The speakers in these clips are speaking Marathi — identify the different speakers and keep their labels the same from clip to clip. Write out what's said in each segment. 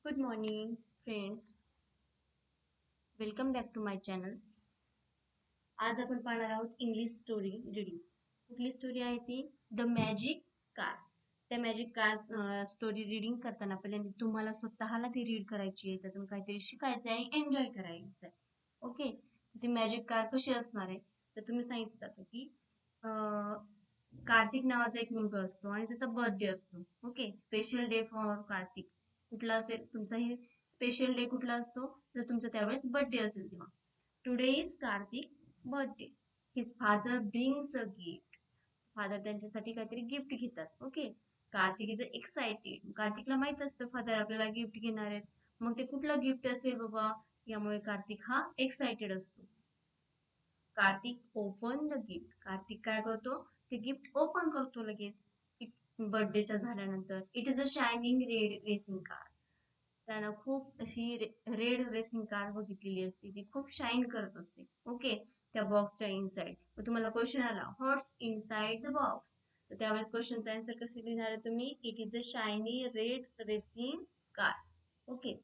Speaker 1: Good morning, friends. Welcome back to my channels. आज आपण पाहणार आहोत इंग्लिश स्टोरी रीडिंग. कुठली स्टोरी आहे ती? The magic car. त्या मॅजिक कार स्टोरी रीडिंग करताना पहिल्यांदा तुम्हाला स्वतःला ती रीड करायची आहे. त्यातून काहीतरी शिकायचं आहे आणि एन्जॉय करायचं आहे. ओके. ती मॅजिक कार कशी असणार आहे? तर तुम्ही सांगितलं जातं की कार्तिक नावाचा एक मुलगा असतो आणि त्याचा बर्थडे असतो. Okay. Special day for Kartik. कुठला असेल तुमचाही स्पेशल डे कुठला असतो? जर तुमचा त्यावेळेस बर्थडे असेल तेव्हा. Today is Kartik birthday. His father brings a gift. Father त्यांच्यासाठी काहीतरी गिफ्ट घेतात. ओके. Kartik is excited. कार्तिकला माहित असतं फादर आपल्याला गिफ्ट घेणार आहेत. मग ते कुठलं गिफ्ट असेल बाबा? यामुळे कार्तिक हा एक्साइटेड असतो. Kartik open the gift. Kartik काय करतो? ते गिफ्ट ओपन करतो लगेच. बर्थडेच्या झाल्यानंतर. It is a shining red racing car. त्यानं खूप अशी रेड रेसिंग कार बघितलेली असते. ती खूप शाईन करत असते. ओके. त्या बॉक्सच्या इनसाइड. मग तुम्हाला क्वेश्चन आला, व्हॉट्स इनसाइड द बॉक्स? तर त्यावेळेस क्वेश्चनचा आन्सर कसे लिहिणार आहे तुम्ही? It is a shiny red racing car. Okay.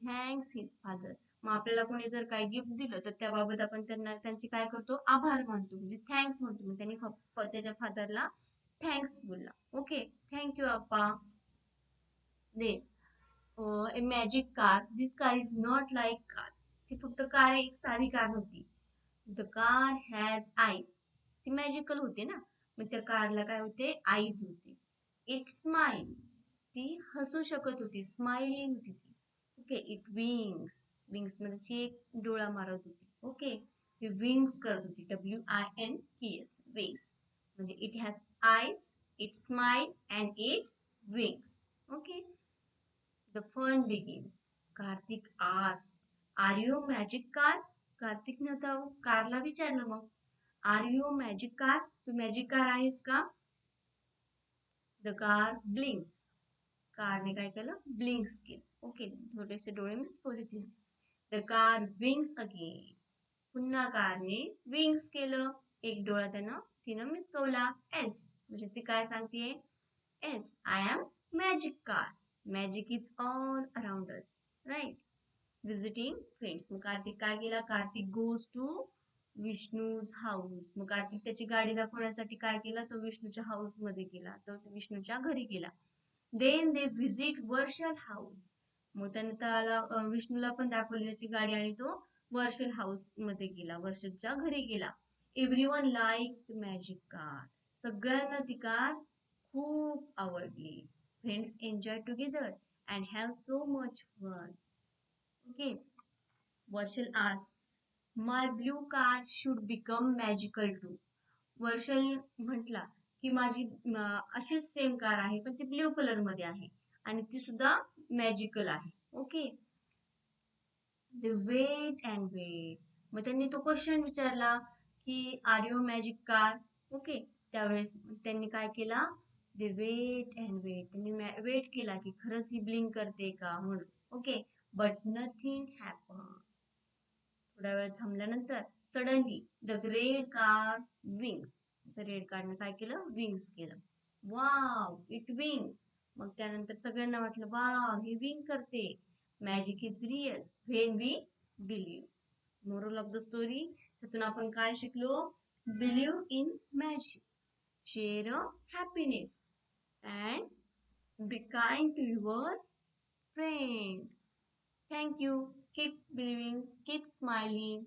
Speaker 1: Thanks his father. मग आपल्याला कोणी जर काही गिफ्ट दिलं तर त्याबाबत आपण त्यांचे काय करतो? आभार मानतो, म्हणजे थँक्स म्हणतो. मग त्यांनी त्याच्या फादरला थँक्स बोलला. Okay. Thank you Appa. They a magic car. This car is not like cars. ती फक्त कार एक साधी कार होती. The car has eyes. ती मॅजिकल होते ना. मग त्या कारला काय होते? आईज होते. It smile. ती हसू शकत होती. स्माइलिंग होती ती. ओके. It wings. विंग्स मध्ये ती एक डोळा मारत होती. ओके. ती विंग्स करत होती. WINGS. विंग्स. म्हणजे it has eyes, it smile and it wings. Okay. The fun begins. Karthik asks, Are you a magic car? कार्तिकने आता कारला विचारलं मग. Are you a magic car? तू मॅजिक कार आहेस का? The car blinks. कारने काय केलं? ब्लिंक्स केलं. ओके. थोडेसे डोळे मिचकवले तिने. The car winks again. पुन्हा कारने विंग्स केलं. एक डोळा तिनं मिचकवला. एस म्हणजे ती काय सांगतेय? Yes, I am magic car. Magic is all around us, right? Visiting friends. मग कार्तिक काय केला? Kartik goes to Vishnu's house. मग कार्तिक त्याची गाडी दाखवण्यासाठी काय केला? तो विष्णूच्या हाऊस मध्ये गेला. तो विष्णूच्या घरी गेला. Then they visit Varshal house. मग त्याने त्याला विष्णूला पण दाखवली त्याची गाडी आणि तो वर्षल हाऊस मध्ये गेला. वर्षलच्या घरी गेला. Everyone like the magic car. सगळ्यांना ती कार खूप आवडली. Friends enjoy together and have so much fun. Okay. Varshal ask, my blue car should become magical too. Varshal म्हटला की माझी अशीच सेम कार आहे पण ती ब्ल्यू कलर मध्ये आहे आणि ती सुद्धा मॅजिकल आहे. Okay. They wait and wait. मग त्यांनी तो क्वेश्चन विचारला की are you magic car? Okay. त्यावेळेस त्यांनी काय केला? They wait and wait. त्यांनी वेट केला की खरंच ही ब्लिंक करते का म्हणून. ओके. But nothing happen. थोड्या वेळ थांबल्यानंतर suddenly the red car wings. Red कारने काय केलं? विंग्स केलं. Wow it wing. मग त्यानंतर सगळ्यांना वाटलं वाव ही विंग करते. Magic is real when we believe. Moral of the story. त्यातून आपण काय शिकलो? Believe in magic. Share a happiness and be kind to your friend. Thank you. Keep believing, keep smiling.